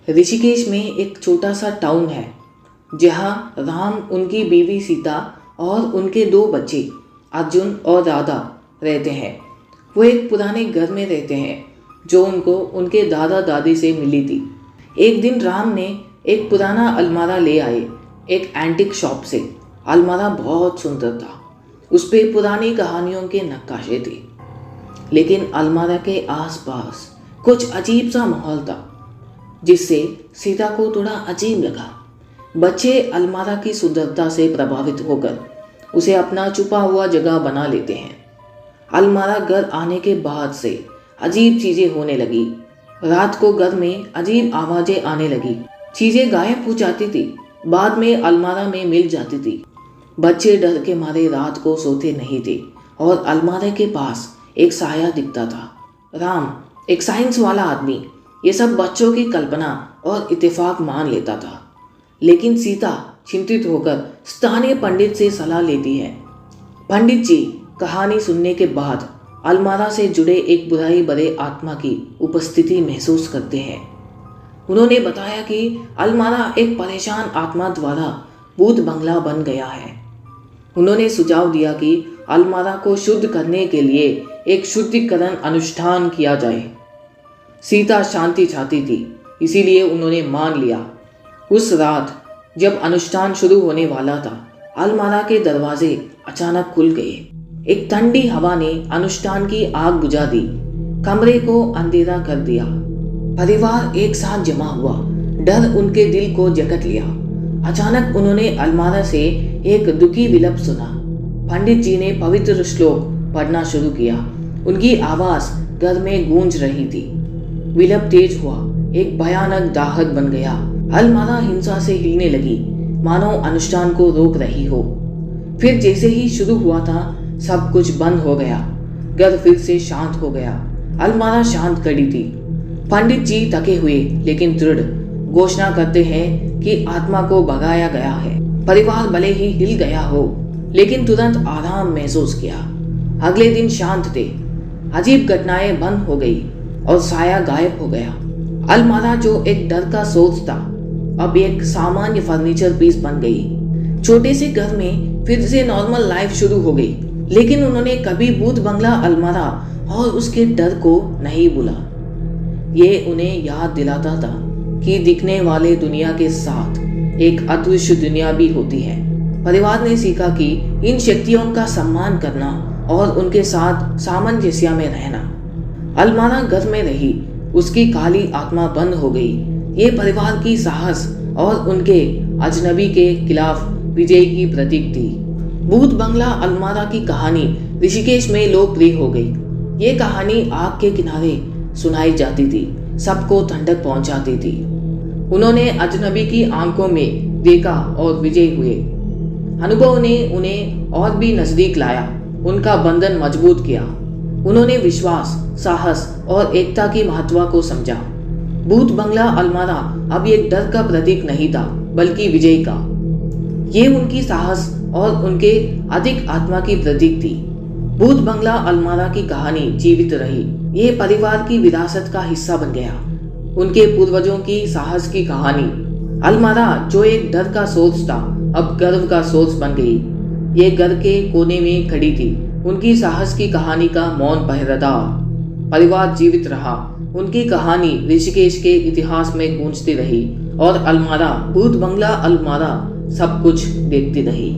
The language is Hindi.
ऋषिकेश में एक छोटा सा टाउन है जहाँ राम, उनकी बीवी सीता और उनके दो बच्चे अर्जुन और राधा रहते हैं। वो एक पुराने घर में रहते हैं जो उनको उनके दादा दादी से मिली थी। एक दिन राम ने एक पुराना अलमारा ले आए एक एंटिक शॉप से। अलमारा बहुत सुंदर था, उस पे पुरानी कहानियों के नक्काशे थे, लेकिन अलमारा के आसपास कुछ अजीब सा माहौल था जिससे सीता को थोड़ा अजीब लगा। बच्चे अलमारा की सुंदरता से प्रभावित होकर उसे अपना छुपा हुआ जगह बना लेते हैं। अलमारा घर आने के बाद से अजीब चीजें होने लगी। रात को घर में अजीब आवाजें आने लगी, चीजें गायब हो जाती थी, बाद में अलमारा में मिल जाती थी। बच्चे डर के मारे रात को सोते नहीं थे और अलमारे के पास एक साया दिखता था। राम, एक साइंस वाला आदमी, ये सब बच्चों की कल्पना और इत्तेफाक मान लेता था, लेकिन सीता चिंतित होकर स्थानीय पंडित से सलाह लेती है। पंडित जी कहानी सुनने के बाद अलमारा से जुड़े एक बुराई भरे आत्मा की उपस्थिति महसूस करते हैं। उन्होंने बताया कि अलमारा एक परेशान आत्मा द्वारा भूत बंगला बन गया है। उन्होंने सुझाव दिया कि अलमारा को शुद्ध करने के लिए एक शुद्धिकरण अनुष्ठान किया जाए। सीता शांति चाहती थी, इसीलिए उन्होंने मान लिया। उस रात जब अनुष्ठान शुरू होने वाला था, अलमारा के दरवाजे अचानक खुल गए। एक ठंडी हवा ने अनुष्ठान की आग बुझा दी, कमरे को अंधेरा कर दिया। परिवार एक साथ जमा हुआ, डर उनके दिल को जकड़ लिया। अचानक उन्होंने अलमारा से एक दुखी विलप सुना। पंडित जी ने पवित्र श्लोक पढ़ना शुरू किया। उनकी आवाज घर में गूंज रही थी। विलप तेज हुआ, एक भयानक दाहक बन गया। अलमारा हिंसा से हिलने लगी, मानो अनुष्ठान को रोक रही हो। फिर जैसे ही शुरू हुआ था, सब कुछ बंद हो गया। घर फिर से शांत हो गया। अलमारा शांत खड़ी थी। पंडित जी थके हुए लेकिन दृढ़ घोषणा करते हैं कि आत्मा को भगाया गया है। परिवार भले ही हिल गया हो, लेकिन तुरंत आराम महसूस किया। अगले दिन शांत थे। अजीब घटनाएं बंद हो गई और साया गायब हो गया। अलमारा जो एक डर का सोच था, अब एक सामान्य फर्नीचर पीस बन गई। छोटे से घर में फिर से नॉर्मल लाइफ शुरू हो गई, लेकिन उन्होंने कभी भूत बंगला अलमारा और उसके डर को नहीं भूला। ये उन्हें याद दिलाता था कि दिखने वाले दुनिया के साथ एक अदृश्य दुनिया भी होती है। परिवार ने सीखा कि इन शक्तियों का सम्मान करना और उनके साथ सामंजस्य में रहना। अलमारा घर में रही, उसकी काली आत्मा बंद हो गई। ये परिवार की साहस और उनके अजनबी के खिलाफ विजय की प्रतीक थी। भूत बंगला अलमारा की कहानी ऋषिकेश में लोकप्रिय हो गई। ये कहानी आग के किनारे सुनाई जाती थी, सबको ठंडक पहुंचाती थी। उन्होंने अजनबी की आंखों में देखा और विजय हुए। अनुभव ने उन्हें और भी नजदीक लाया, उनका बंधन मजबूत किया। उन्होंने विश्वास, साहस और एकता की महत्व को समझा। भूत बंगला अलमारा अब एक डर का प्रतीक नहीं था, बल्कि विजय का। ये उनकी साहस और उनके अधिक आत्मा की प्रतीक थी। भूत बंगला अलमारा की कहानी जीवित रही। ये परिवार की विरासत का हिस्सा बन गया। उनके पूर्वजों की साहस की कहानी। अलमारा जो एक डर का सोच था, अब गर्व का सोच बन गई। ये घर के कोने में खड़ी थी, उनकी साहस की कहानी का मौन पहरेदार। परिवार जीवित रहा, उनकी कहानी ऋषिकेश के इतिहास में गूंजती रही और अलमारा, भूत बंगला अलमारा सब कुछ देखती रही।